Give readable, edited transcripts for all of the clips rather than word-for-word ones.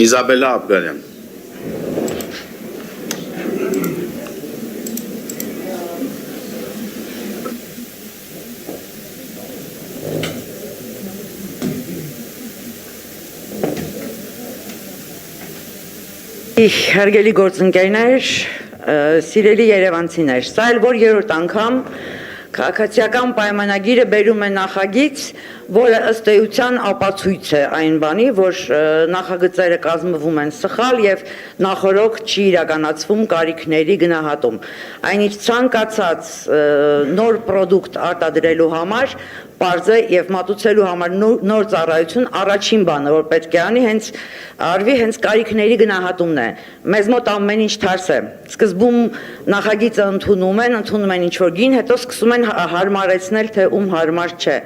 Իզաբելլա Աբգարյան։ Հարգելի գործընկերներ, սիրելի երևանցիներ, սա էլ որ երրորդ անգամ քաղաքացիական պայմանագիրը բերում է նախագիծ, որը ըստ էության ապացույց է այն բանի, որ նախագծերը կազմվում են սխալ եւ նախորոք չի իրականացվում կարիքների գնահատում։ Այնինչ ցանկացած նոր պրոդուկտ արտադրելու համար պարզ է եւ մատուցելու համար նոր ծառայություն առաջին բանը, որ պետք է արվի հենց կարիքների գնահատումն է։ Մեզ մոտ ամեն ինչ թարս է։ Սկզբում նախագիծը ընդունում են ինչ որ գին, հետո սկսում են հարմարեցնել, թե ում հարմար չէ։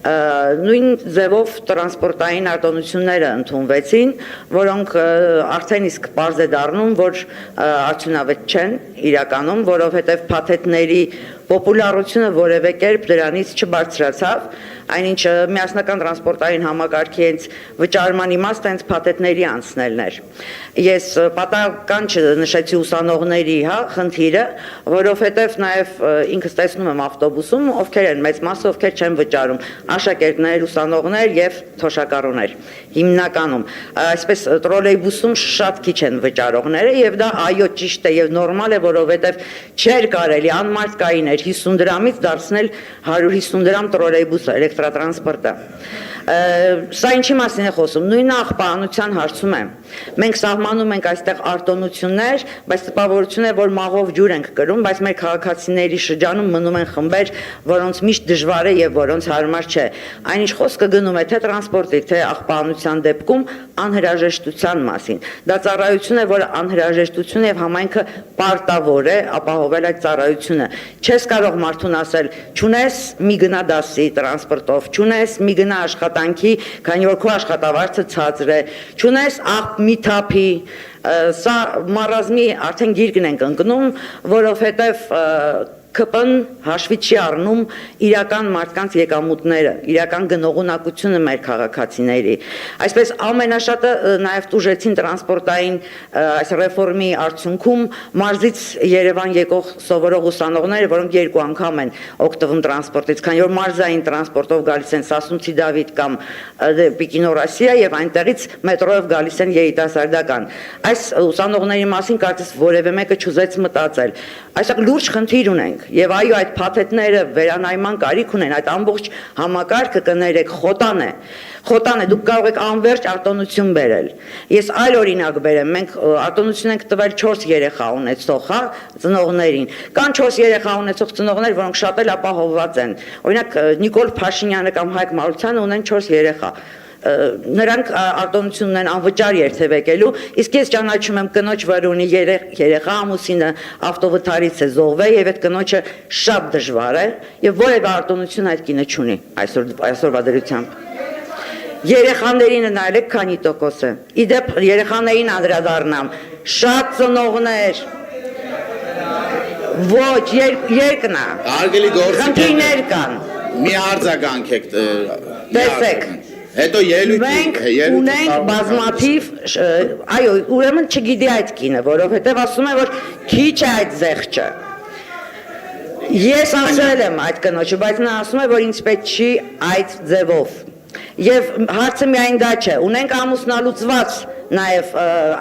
Նույն ձևով տրանսպորտային արտոնությունները ընդունվեցին, որոնք արդեն իսկ պարզ է դառնում, որ արդյունավետ չեն իրականում, որովհետև փաթեթների պոպուլարությունը որևէ կերպ դրանից չբարձրացավ, այնինչ միասնական տրանսպորտային համակարգի հենց վճարման իմաստը հենց փաթեթների անցնելն էր։ Ես պատահական չնշեցի ուսանողների խնդիրը, որովհետև նաև ինքս տեսնում եմ ավտոբուսում, ովքեր են մեծ մասը, ովքեր չեն վճարում, աշակերտներ, ուսանողներ եւ թոշակառուներ հիմնականում, այսպես տրոլեյբուսում շատ քիչ են վճարողները եւ դա այո ճիշտ է եւ նորմալ է, որովհետեւ չէր կարելի անմարդկային էր 50 դրամից դարձնել 150 դրամ տրոլեյբուսը, էլեկտրատրանսպորտը։ Սա ինչի մասին է խոսում, նույն աղբանության հարցում է։ Մենք սահմանում ենք այստեղ արտոնություններ, բայց տպավորություն է, որ մաղով ջուր ենք կրում, բայց մեր քաղաքացիների շրջանում մնում են խմբեր, որոնց միշտ դժվար է եւ որոնց հարմար չէ։ Այնինչ խոսքը գնում է թե տրանսպորտի, թե աղբանության դեպքում անհրաժեշտության մասին։ Դա ծառայություն է, որը անհրաժեշտություն եւ համայնքը պարտավոր է ապահովել այդ ծառայությունը։ Չես կարող մարդուն ասել, չունես մի գնա դասի տրանսպորտով, չունես մի գնա աշխատանքի, քանի որ քո աշխատավարձը ցածր է, չունես մի թափի, սա մարազմի արդեն գիրկն ենք ընկնում, որովհետև ԿՊ-ն հաշվի չի առնում իրական մարդկանց եկամուտները, իրական գնողունակությունը մեր քաղաքացիների։ Այսպես ամենաշատը նաև տուժեցին տրանսպորտային այս ռեֆորմի արդյունքում մարզից Երևան եկող սովորող ուսանողները, որոնք երկու անգամ են օգտվում տրանսպորտից, քանի որ մարզային տրանսպորտով գալիս են Սասունցի Դավիթ կամ Պեկինո Ռոսիա եւ այնտեղից մետրոյով գալիս են երիտասարդական։ Այս ուսանողների մասին կարծես որևէ մեկը չուզեց մտածել։ Այսօր լուրջ խնդիր ունենք եւ այո այդ փաթեթները վերանայման կարիք ունեն, այդ ամբողջ համակարգը կներեք խոտան է, դուք կարող եք անverջ արտոնություն բերել։ Ես այլ օրինակ բերեմ, մենք արտոնություն ենք տվել 4 երեխա ունեցող, ծնողներին։ Կան 4 երեխա ունեցող ծնողներ, որոնք շատ էլ ապահովված են։ Օրինակ Նիկոլ Փաշինյանը կամ Հայկ Մարությանը ունեն 4 երեխա։ Նրանք արտոնություն ունեն անվճար երթևեկելու, իսկ ես ճանաչում եմ կնոջ, որ ունի երեխա, ամուսինը ավտովթարից է զոհվել եւ այդ կնոջը շատ դժվար է եւ որևէ արտոնություն այդ կինը չունի այսօրվա դրությամբ։ Երեխաներին նայեք քանի տոկոս է։ Իդեպ երեխաներին անդրադառնամ, շատ ծնողներ ոչ երկնա։ Արգելի գործընկերներ կան։ Մի արձագանք եք տեսեք։ Հետո մենք ունենք բազմաթիվ, այո, ուրեմն չգիտի այդ կինը, որովհետև ասում է, որ քիչ է այդ զեղչը։ Ես ասել եմ այդ կնոջը, բայց նա ասում է, որ ինձ պետք չի այդ ձևով։ Եվ հարցը միայն դա չէ, ունենք ամուսնալուծված նաև,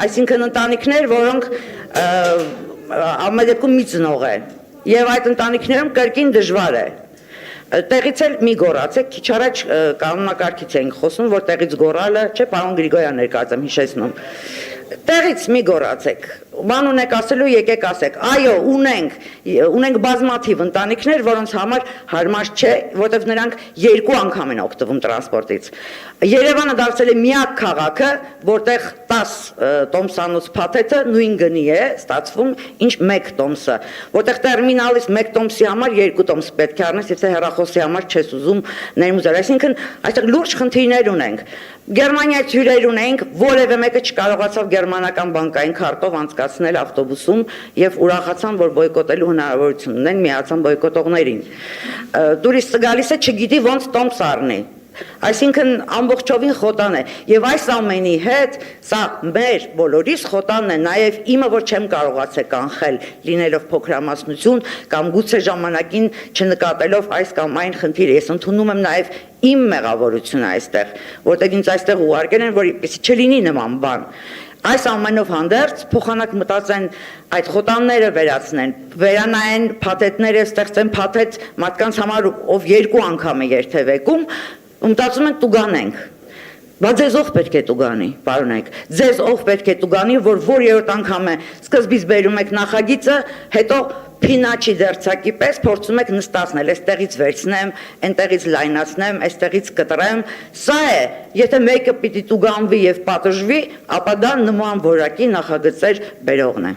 այսինքն ընտանիքներ, որոնք ամեն դեպքում մի ծնող է, եւ այդ ընտանիքներում կրկին դժվար է։ Տեղից էլ մի գոռացեք, քիչ առաջ կանոնակարգից էինք խոսում, որ տեղից գոռալը, չէ, պարոն Գրիգորյանն էր կարծեմ հիշեցնում։ Տեղից մի գոռացեք, բան ունեք ասելու, եկեք ասեք։ Այո, ունենք բազմաթիվ ընտանիքներ, որոնց համար հարմար չէ, որտեղ նրանք երկու անգամ են օգտվում տրանսպորտից։ Երևանը դարձել է միակ քաղաքը, որտեղ 10 տոմսանոց փաթեթը նույն գնի է ստացվում, ինչ 1 տոմսը, որտեղ տերմինալից 1 տոմսի համար 2 տոմս պետք է առնես, եթե հեռախոսի համար չես ուզում ներմուծել։ Այսինքն այստեղ լուրջ խնդիրներ ունենք։ Գերմանիայից հյուրեր ունենք, որևէ մեկը չկարողացավ գերմանական բանկային քարտով անցկացնել ավտոբուսում եւ ուրախացան, որ բոյկոտելու հնարավորություն ունեն, միացան բոյկոտողներին։ Տուրիստը գալիս է, չգիտի ոնց տոմս առնի։ Այսինքն ամբողջովին խոտան է եւ այս ամենի հետ սա մեր բոլորիս խոտանն է նաեւ իմը որ չեմ կարողացել կանխել լինելով փոքրամասնություն կամ գուցե ժամանակին չնկատելով այս կամ այն խնդիրը ես ընդունում եմ նաեւ իմ մեղավորությունը այստեղ որտեղ ինձ այստեղ ուղարկել են որ իպեսի չլինի նման բան Այս ամենով հանդերձ փոխանակ մտածեն այդ խոտանները վերացնեն, վերանայեն փաթեթները, ստեղծեն փաթեթ մարդկանց համար ով երկու անգամ է երթևեկում, մտածում են տուգանենք։ Բայց ձեզ ով պետք է տուգանի, պարոնեք։ Ձեզ ով պետք է տուգանի, որ երրորդ անգամ է սկզբից բերում եք նախագիծը, հետո Փինաչի դերձակի պես փորձում եք նստացնել, այստեղից վերցնեմ, այնտեղից լայնացնեմ, այստեղից կտրեմ, սա է, եթե մեկը պիտի տուգանվի եւ պատժվի, ապա դա նման որակի նախագծեր բերողն է։